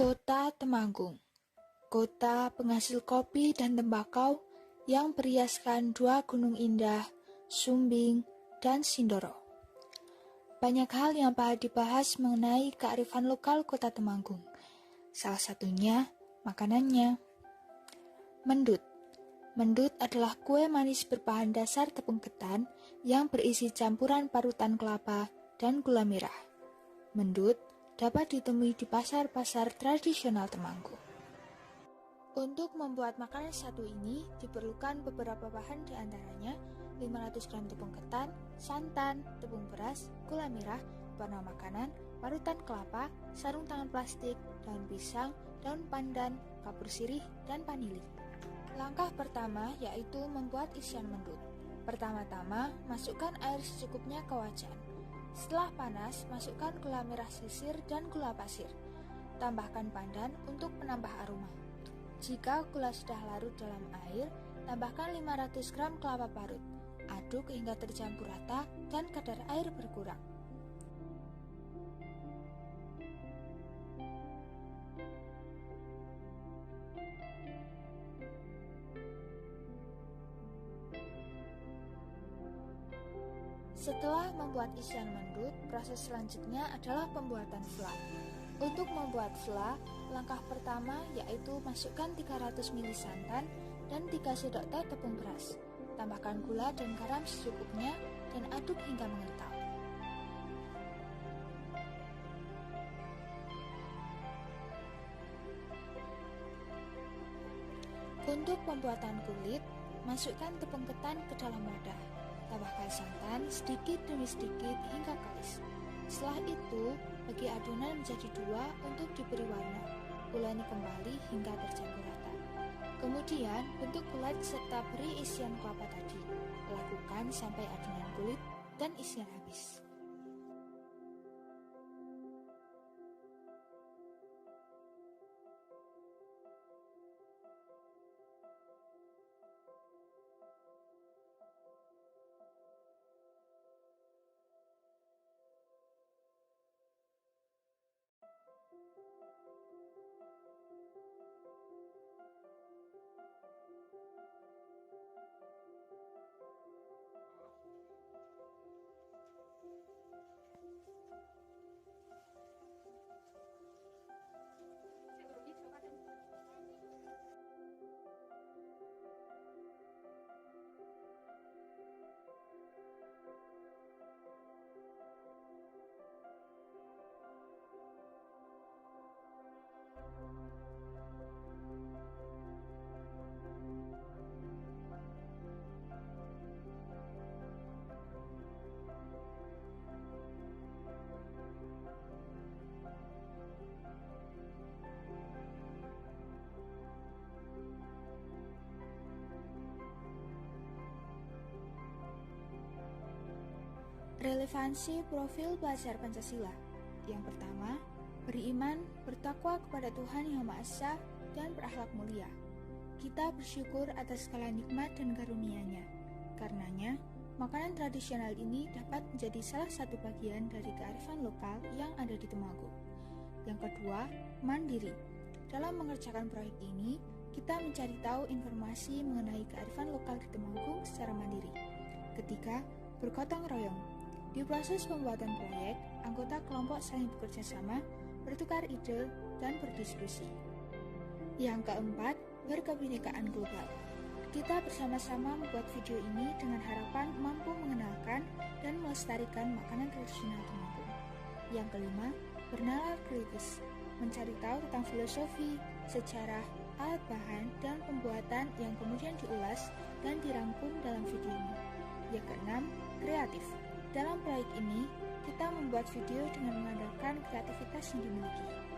Kota Temanggung, kota penghasil kopi dan tembakau yang berhiaskan dua gunung indah, Sumbing dan Sindoro. Banyak hal yang dibahas mengenai kearifan lokal kota Temanggung. Salah satunya makanannya. Mendut. Mendut adalah kue manis berbahan dasar tepung ketan yang berisi campuran parutan kelapa dan gula merah. Mendut dapat ditemui di pasar-pasar tradisional Temanggung. Untuk membuat makanan satu ini diperlukan beberapa bahan, diantaranya 500 gram tepung ketan, santan, tepung beras, gula merah, warna makanan, parutan kelapa, sarung tangan plastik, daun pisang, daun pandan, kapur sirih, dan vanili. Langkah pertama yaitu membuat isian mendut. Pertama-tama, masukkan air secukupnya ke wajan. Setelah panas, masukkan gula merah sisir dan gula pasir. Tambahkan pandan untuk menambah aroma. Jika gula sudah larut dalam air, tambahkan 500 gram kelapa parut. Aduk hingga tercampur rata dan kadar air berkurang. Setelah membuat isian mendut, proses selanjutnya adalah pembuatan fla. Untuk membuat fla, langkah pertama yaitu masukkan 300 ml santan dan 3 sendok teh tepung beras. Tambahkan gula dan garam secukupnya dan aduk hingga mengental. Untuk pembuatan kulit, masukkan tepung ketan ke dalam wadah. Tambahkan santan sedikit demi sedikit hingga kalis. Setelah itu, bagi adonan menjadi dua untuk diberi warna. Uleni kembali hingga tercampur rata. Kemudian, bentuk bulat serta beri isian kelapa tadi. Lakukan sampai adonan kulit dan isian habis. Relevansi profil belajar Pancasila. Yang pertama, beriman, bertakwa kepada Tuhan Yang Maha Esa, dan berakhlak mulia. Kita bersyukur atas segala nikmat dan karunia-Nya. Karenanya, makanan tradisional ini dapat menjadi salah satu bagian dari kearifan lokal yang ada di Temanggung. Yang kedua, mandiri. Dalam mengerjakan proyek ini, kita mencari tahu informasi mengenai kearifan lokal di Temanggung secara mandiri. Ketiga, bergotong royong. Di proses pembuatan proyek, anggota kelompok saling bekerja sama, bertukar ide, dan berdiskusi. Yang keempat, berkebinekaan global. Kita bersama-sama membuat video ini dengan harapan mampu mengenalkan dan melestarikan makanan tradisional Temanggung. Yang kelima, bernalar kritis, mencari tahu tentang filosofi, sejarah, alat bahan, dan pembuatan yang kemudian diulas dan dirangkum dalam video ini. Yang keenam, kreatif. Dalam proyek ini, kita membuat video dengan mengandalkan kreativitas yang dimiliki.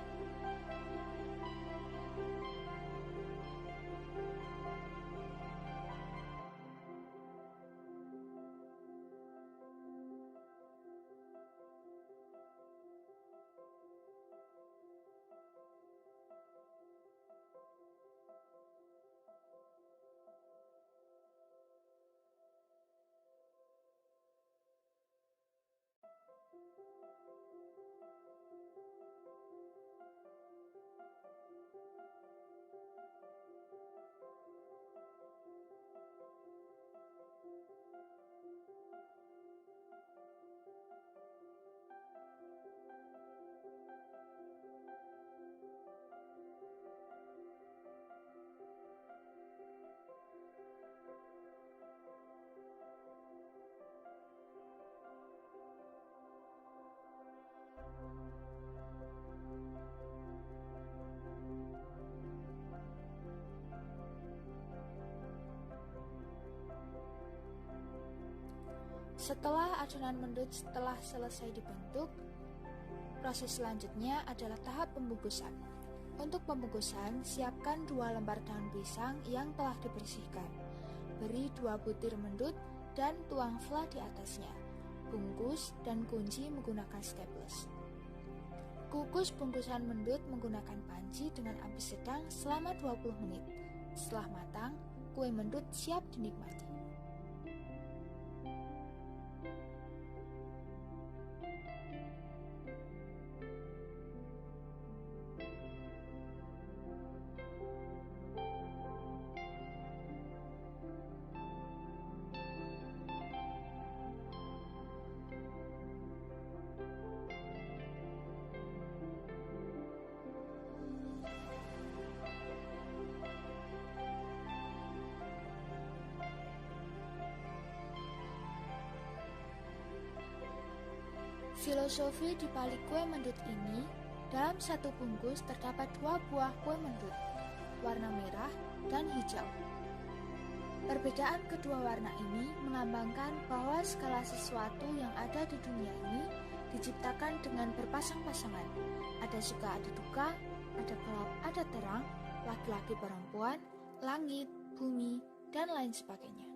Setelah adonan mendut telah selesai dibentuk, proses selanjutnya adalah tahap pembungkusan. Untuk pembungkusan, siapkan 2 lembar daun pisang yang telah dibersihkan. Beri 2 butir mendut dan tuang fla di atasnya. Bungkus dan kunci menggunakan staples. Kukus bungkusan mendut menggunakan panci dengan api sedang selama 20 menit. Setelah matang, kue mendut siap dinikmati. Filosofi di balik kue mendut ini, dalam satu bungkus terdapat 2 buah kue mendut, warna merah dan hijau. Perbedaan kedua warna ini melambangkan bahwa segala sesuatu yang ada di dunia ini diciptakan dengan berpasang-pasangan. Ada suka, ada duka, ada gelap, ada terang, laki-laki perempuan, langit, bumi, dan lain sebagainya.